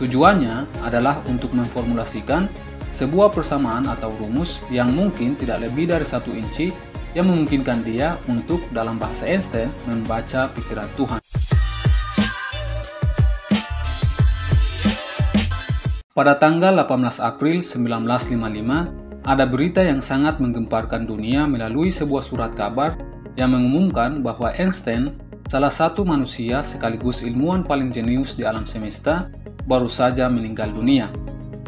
Tujuannya adalah untuk memformulasikan sebuah persamaan atau rumus yang mungkin tidak lebih dari 1 inci yang memungkinkan dia untuk, dalam bahasa Einstein, membaca pikiran Tuhan. Pada tanggal 18 April 1955, ada berita yang sangat menggemparkan dunia melalui sebuah surat kabar yang mengumumkan bahwa Einstein, salah satu manusia sekaligus ilmuwan paling jenius di alam semesta, baru saja meninggal dunia.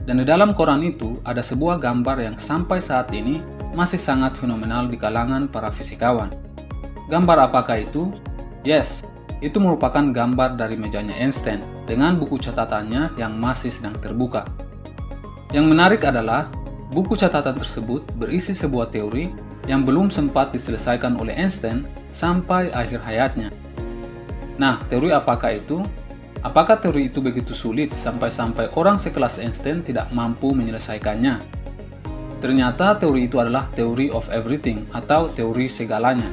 Dan di dalam koran itu ada sebuah gambar yang sampai saat ini masih sangat fenomenal di kalangan para fisikawan. Gambar apakah itu? Yes, itu merupakan gambar dari mejanya Einstein dengan buku catatannya yang masih sedang terbuka. Yang menarik adalah buku catatan tersebut berisi sebuah teori yang belum sempat diselesaikan oleh Einstein sampai akhir hayatnya. Nah, teori apakah itu? Apakah teori itu begitu sulit sampai-sampai orang sekelas Einstein tidak mampu menyelesaikannya? Ternyata teori itu adalah theory of everything atau teori segalanya.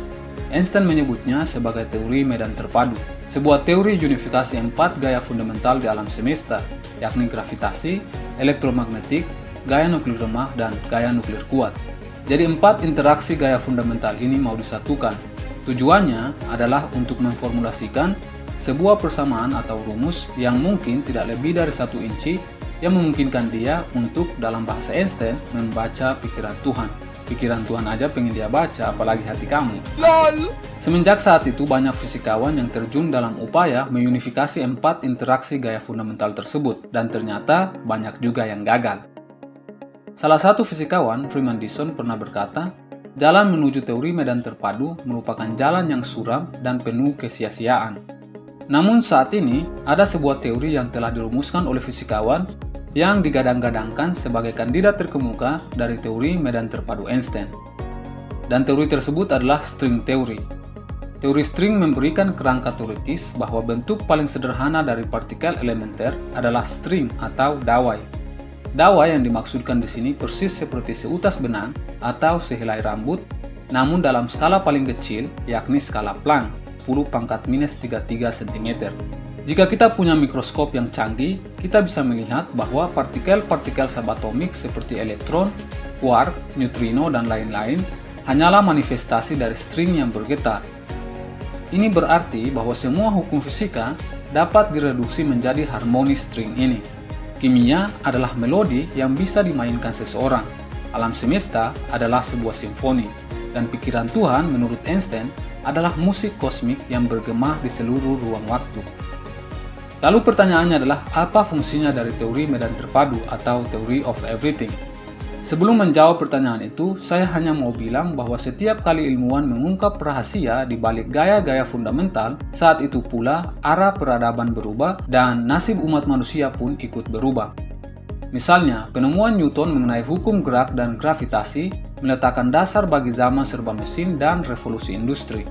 Einstein menyebutnya sebagai teori medan terpadu, sebuah teori unifikasi 4 gaya fundamental di alam semesta, yakni gravitasi, elektromagnetik, gaya nuklir lemah, dan gaya nuklir kuat. Jadi 4 interaksi gaya fundamental ini mau disatukan. Tujuannya adalah untuk memformulasikan sebuah persamaan atau rumus yang mungkin tidak lebih dari 1 inci yang memungkinkan dia untuk, dalam bahasa Einstein, membaca pikiran Tuhan. Pikiran Tuhan aja pengen dia baca, apalagi hati kamu. LOL! Semenjak saat itu banyak fisikawan yang terjun dalam upaya meunifikasi 4 interaksi gaya fundamental tersebut, dan ternyata banyak juga yang gagal. Salah satu fisikawan, Freeman Dyson, pernah berkata, jalan menuju teori medan terpadu merupakan jalan yang suram dan penuh kesia-siaan. Namun saat ini, ada sebuah teori yang telah dirumuskan oleh fisikawan yang digadang-gadangkan sebagai kandidat terkemuka dari teori medan terpadu Einstein. Dan teori tersebut adalah string theory. Teori string memberikan kerangka teoritis bahwa bentuk paling sederhana dari partikel elementer adalah string atau dawai. Dawai yang dimaksudkan di sini persis seperti seutas benang atau sehelai rambut, namun dalam skala paling kecil, yakni skala Planck, 10⁻³ cm. Jika kita punya mikroskop yang canggih, kita bisa melihat bahwa partikel-partikel subatomik seperti elektron, quark, neutrino, dan lain-lain hanyalah manifestasi dari string yang bergetar. Ini berarti bahwa semua hukum fisika dapat direduksi menjadi harmoni string ini. Kimia adalah melodi yang bisa dimainkan seseorang. Alam semesta adalah sebuah simfoni. Dan pikiran Tuhan menurut Einstein adalah musik kosmik yang bergema di seluruh ruang waktu. Lalu pertanyaannya adalah, apa fungsinya dari teori medan terpadu atau theory of everything? Sebelum menjawab pertanyaan itu, saya hanya mau bilang bahwa setiap kali ilmuwan mengungkap rahasia di balik gaya-gaya fundamental, saat itu pula arah peradaban berubah dan nasib umat manusia pun ikut berubah. Misalnya, penemuan Newton mengenai hukum gerak dan gravitasi meletakkan dasar bagi zaman serba mesin dan revolusi industri.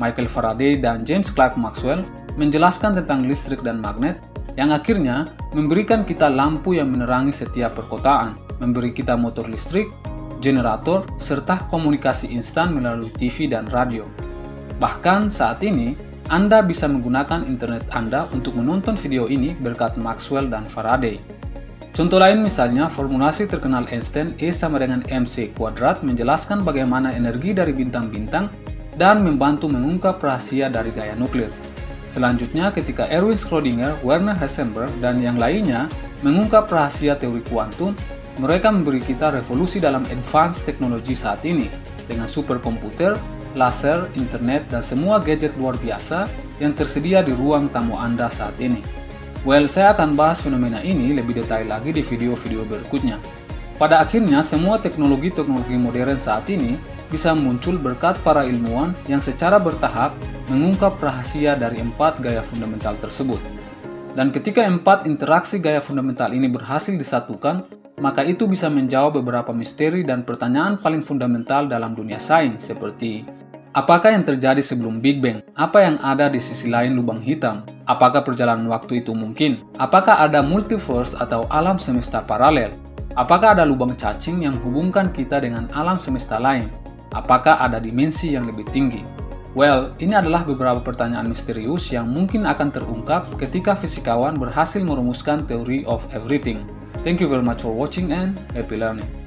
Michael Faraday dan James Clerk Maxwell menjelaskan tentang listrik dan magnet yang akhirnya memberikan kita lampu yang menerangi setiap perkotaan, memberi kita motor listrik, generator, serta komunikasi instan melalui TV dan radio. Bahkan saat ini, Anda bisa menggunakan internet Anda untuk menonton video ini berkat Maxwell dan Faraday. Contoh lain misalnya, formulasi terkenal Einstein E sama dengan mc kuadrat menjelaskan bagaimana energi dari bintang-bintang dan membantu mengungkap rahasia dari gaya nuklir. Selanjutnya, ketika Erwin Schrödinger, Werner Heisenberg, dan yang lainnya mengungkap rahasia teori kuantum, mereka memberi kita revolusi dalam advance teknologi saat ini dengan superkomputer, laser, internet, dan semua gadget luar biasa yang tersedia di ruang tamu Anda saat ini. Well, saya akan bahas fenomena ini lebih detail lagi di video-video berikutnya. Pada akhirnya, semua teknologi-teknologi modern saat ini bisa muncul berkat para ilmuwan yang secara bertahap mengungkap rahasia dari 4 gaya fundamental tersebut. Dan ketika 4 interaksi gaya fundamental ini berhasil disatukan, maka itu bisa menjawab beberapa misteri dan pertanyaan paling fundamental dalam dunia sains seperti apakah yang terjadi sebelum Big Bang? Apa yang ada di sisi lain lubang hitam? Apakah perjalanan waktu itu mungkin? Apakah ada multiverse atau alam semesta paralel? Apakah ada lubang cacing yang hubungkan kita dengan alam semesta lain? Apakah ada dimensi yang lebih tinggi? Well, ini adalah beberapa pertanyaan misterius yang mungkin akan terungkap ketika fisikawan berhasil merumuskan Theory of Everything. Thank you very much for watching and happy learning.